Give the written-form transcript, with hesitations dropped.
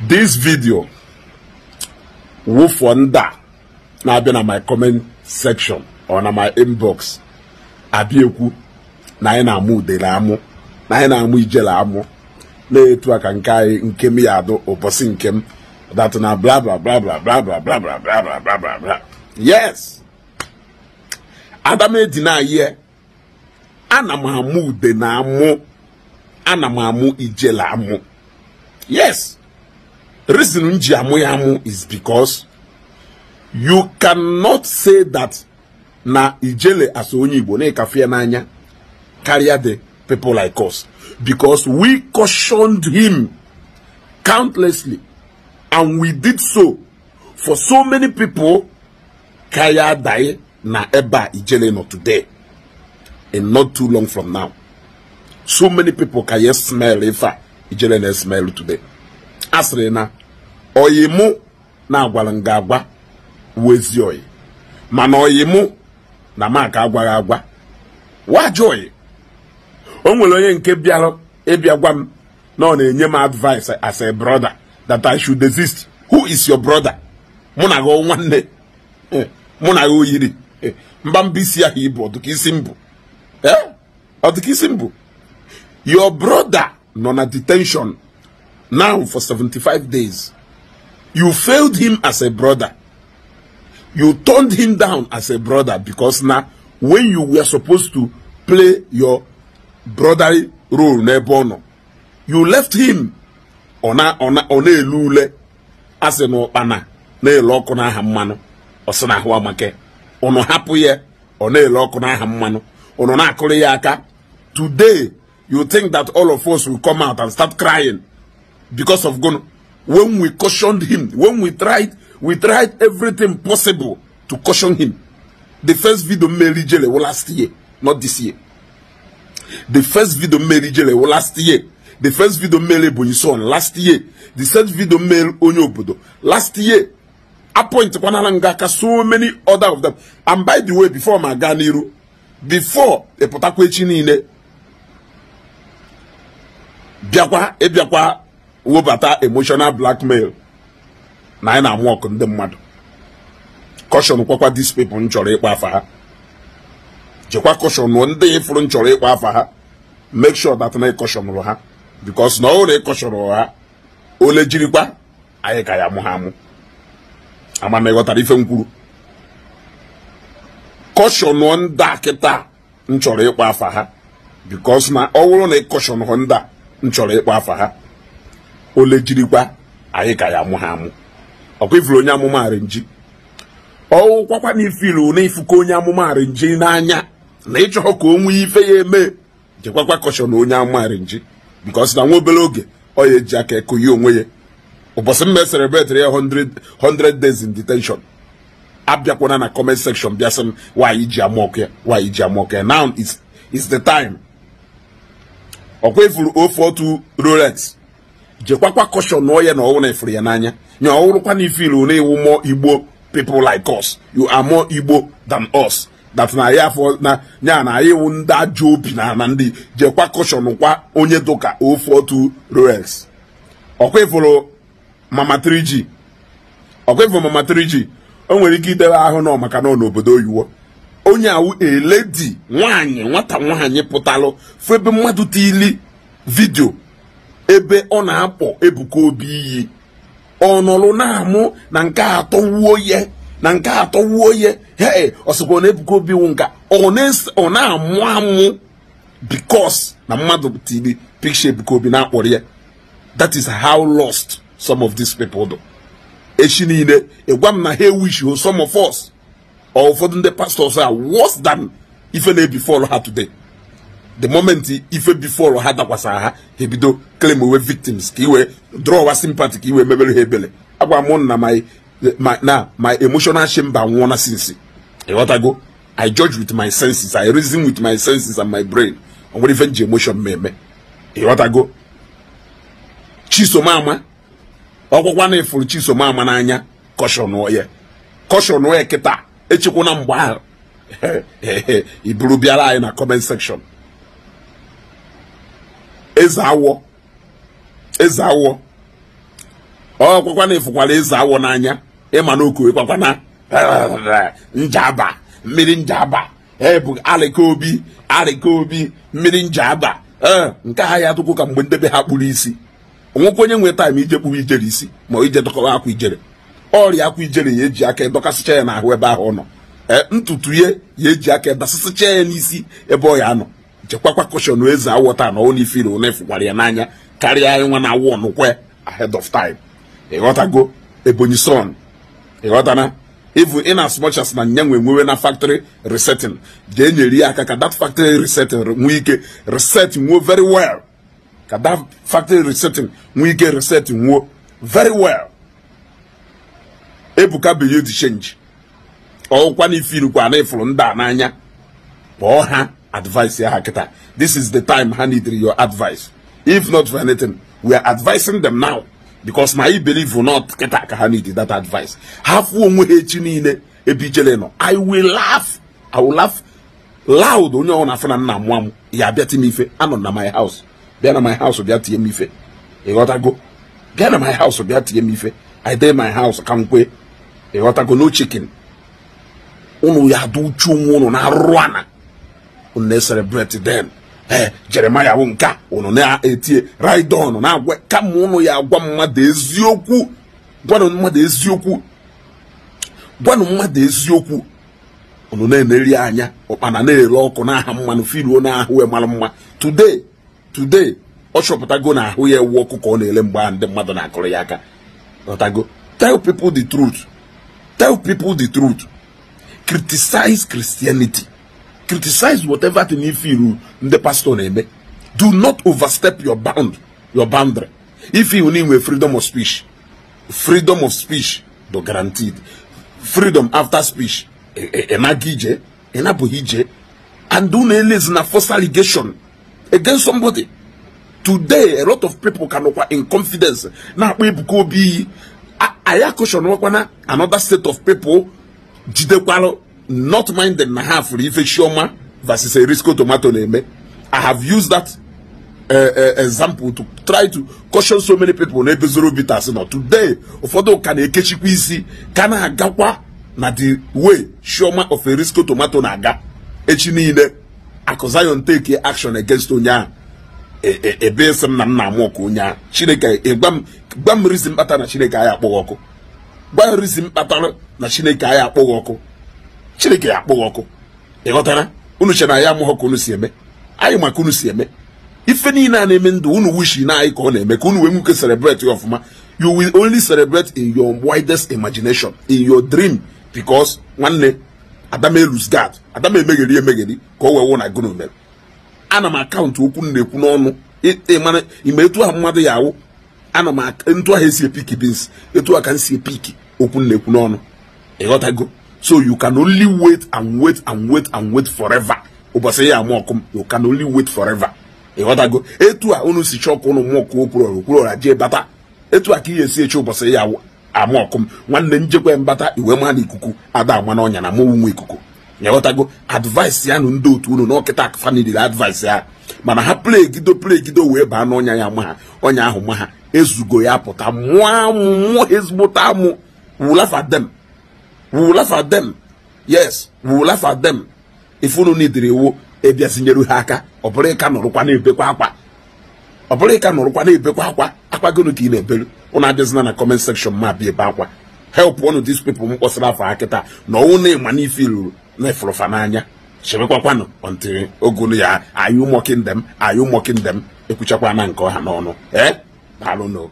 This video will wonder now be on my comment section or on my inbox. Abieku na ina mu Udele amu na ina mu Ijele amu na etu aka nkem ya do obosi nkem that na blah blah blah blah blah blah blah blah blah blah blah blah blah. Yes. Adame dina ye ana mamu Udele amu ana mamu Ijele amu. Yes. Reason nji amu ya amu is because you cannot say that na Ijele as onye Igbo na ekafia n'anya carry the people like us, because we cautioned him countlessly, and we did so for so many people. Kaya die na eba Ijele not today, and not too long from now. So many people kaya smell ifa Ijele na smell today. Asre na oyimu na agwalanga agwa wezi oyi, mana oyimu na maka agwa agwa wa joy. Onwere onye nke bialo ebiagwa m na na enye m advice as a brother that I should desist. Who is your brother? Muna go nwanne muna go yiri mbambisi ya Igbo odukisimbu odukisimbu. Your brother no na detention now for 75 days. You failed him as a brother. You turned him down as a brother, because now when you were supposed to play your brotherly role, you left him on a lule as a no pana ne lokona hamano osana hwa make ono hapu ye one lokona hamano ono na akole yaka. Today you think that all of us will come out and start crying because of Gono, when we cautioned him, when we tried everything possible to caution him. The first video made Ijele was last year, not this year. The first video made Ijele was last year. The first video made Bonison last year. The first video made Onyobodo last year. Appoint Kwanalangaka, so many other of them. And by the way, before Maganiru, before a Potakwechinine, Biakwa, Wobata emotional blackmail. Na ina walk on the mad. Caution kwa these people nchore kwa afa ha. Jekwa caution one day for nchore kwa afa ha. Make sure that na caution ro ha, because na o na caution ro ha. Ole jiri kwa aye ka ya muhamu. Ama na yota ife nkuru. Caution one da kita nchore kwa afa ha, because na owuro na caution honda nchore kwa afa ha. Ole jiri kwa aye ka ya muhamu. Okwifuru onye amụma arenji o kwakwa na ifilu na ifuko onye amụma arenji n'anya na ịchọ ka onwe ife ya eme. Jekwakwa caution onye amụma arenji, because na nwa obere oge o ye ji aka ekoyi onwe ye. Ụbọchị mme celebrate 100 days in detention. Abịakwana na comment section biasem why iji amoke. Now it's the time. Okwifuru 042 Rolex jekwakwa caution no ye na owo na ifuru ya n'anya. You are all more Igbo people like us. You are more Igbo than us. That's na ya for na ye wunda job na nandi je kwa caution kwa onye doka 042 Rolex. Okwe follow Mama 3G. Okwe for Mama 3G. Onwere ike idere ahụ na maka na obodo oyiwo. Onye awu a lady nwata nwanyị pụtalụ febe mmadụ tili video ebe ọ na-akpọ Ebuka Obi iyi. Onolo na amụ na nke atọ wuo ye hey osoko na Ebuka Obi wunka ọ na-amụ amụ because na mmadụ tili picture Ebuka Obi na akpọrọ ya. That is how lost some of these people do. Echi niile egwam na he wish you some of us or for the pastors are worse than if they before her today. The moment if before had dakwasa he bido claim we victims ki we draw a sympathy ki we mebele hebele agwa mon na my emotional chamber wona since e what I go I judge with my senses, I reason with my senses and my brain and what even emotion me e what I go chiso mama ogwagwa na ifuru chiso mama n'anya caution oye kita echikwu na mgba ahụ iburu biara anyị na comment section. Ezawo ọ kwakwa na ifukwala eze awọ n'anya ịma na okowe kwakwa na njaba mmiri njaba bụ alịka obi mmiri njaba nke ha ya atụkwu ka mgbe ndebe ha kpuru isi onwekwa onye nwe taịm ije kpuru ijere isi ma ije dọkọwa akwa ijere ọrịa akwa ijere ya eji aka edọkasịcha ya n'ahụ ebe ahụ ọ nọ ntutu ya eji aka edasịsịcha ya n'isi ebe ọ ya nọ chekwakwa kọshọn eze awọta na onye ifiri onye fụkwara ya n'anya karịa nwa na awọ nụkwe ahead of time. Ịghọtago Ebonyi son ịghọtana even in as much as na nyanwe nwewe na factory resetting ga-enyere ya aka ka that factory resetting nwee ike reset nwuo very well ka that factory resetting nwee ike reset nwuo very well. Ebuka bilie di change ọkwa na ifiri kwa na ifuru ndị a n'anya kpọọ ha advice ya ha kịta. This is the time ha need your advice. If not for anything, we are advising them now because I believe or not kịta ka ha need that advice. Hafu onwe ha echi niile ebe Ijele nọ. I will laugh loud onye ọ na-afụ na nna mwa m ya bịa tie m ife anọ na my house bịa na my house bịa tie m ife. Ịghọtago bịa na my house bịa tie m ife. I dey my house ka nkwe. Ịghọtago no chicken unu ya du uchu unu na arụrụ ana unu na-celebrate then Jeremiah bụ nka unu na-etie ride on na agwa kama unu ya agwa mmadụ eziokwu gwanụ mmadụ eziokwu unu na-eneri anya ọkpana na-ere ọkụ n'aha mmanụ firuo n'ahụ ya mara mma. Today ọ chọpụtago na ahụ ya ewu ọkụ ka ọ na-ele mgbe ndị mmadụ na-akụrụ ya aka. Ọtago tell people the truth. Criticize Christianity. Criticize whatever thing you feel the pastor name. Do not overstep your boundary. If you need freedom of speech do guaranteed. Freedom after speech enagije enabuhije and do na false allegation against somebody. Today a lot of people can in confidence na Ebuka Obi aya caution another set of people jidekwalo not minded na half ife Chioma versus a risco tomato name. I have used that example to try to caution so many people na ebezoro bitters no today ụfọdụ ka na-ekechikwa isi ka na-agakwa na the way Chioma of a risco tomato na-aga echi niile Zion take action against onye a ebe sem na nna amụọkụ onye a Chineke gwa m risi mkpata na Chineke aya akpọghị ọkụ gwa risi mkpata na Chineke aya akpọghị ọkụ Chineke ya akpọghị ọkụ. Ịghọtara unu che na ya amụghị ka unu si eme anyị maka unu si eme ife niile a na-eme ndụ unu wishi na anyị ka ọ na-eme ka unu wee nwoke celebrate ya ọfụma. You will only celebrate in your widest imagination, in your dream, because nwanne Adam lose God Adam emegheri ka o wee wụ na gụnụ mere. Ana m akaụntụ okwu na-ekwu n'ọnụ ịmana ime etu ahụ mmadụ ya awụ ana m etu ahụ esi epiki beans etu aka nsi epiki okwu na-ekwu n'ọnụ. Ịghọtago so you can only wait forever. Ụbọchị ya amụọkụ you can only wait forever. Ịghọtago etu a unu si chọkụ unu mụọkụ okwuru ọra jee bata etu a ka ihe esi eche ụbọchị ya amụọkụ nwanne njekwe mbata iwe ma na ikuku ada ama n'ọnya na mụnwe nwe ikuku. Ịghọtago advice ya nụ ndị otu unu n'ọkịta family advice ya mana ha plegido wee baa n'ọnya ya ma ọnya ahụ ma ha ezugo ya pụta mụọ ezigbote amụ. We will laugh at them. Yes, we will laugh at them. If you need the wo ebia sinyeru ha aka obere ka nọrụkwa na-ebekwa akwa akwa gonu ka ị na-ebelu una adịzina na comment section ma bịa ebe akwa help one of these people mkpọsara afọ akịta na ọnwụ na-ịma n'ife iluru na ifụrụfa n'anya chebekwakwanụ until ogunu ya are you mocking them ekwuchakwa na nke ọha n'ọnụ I don't know.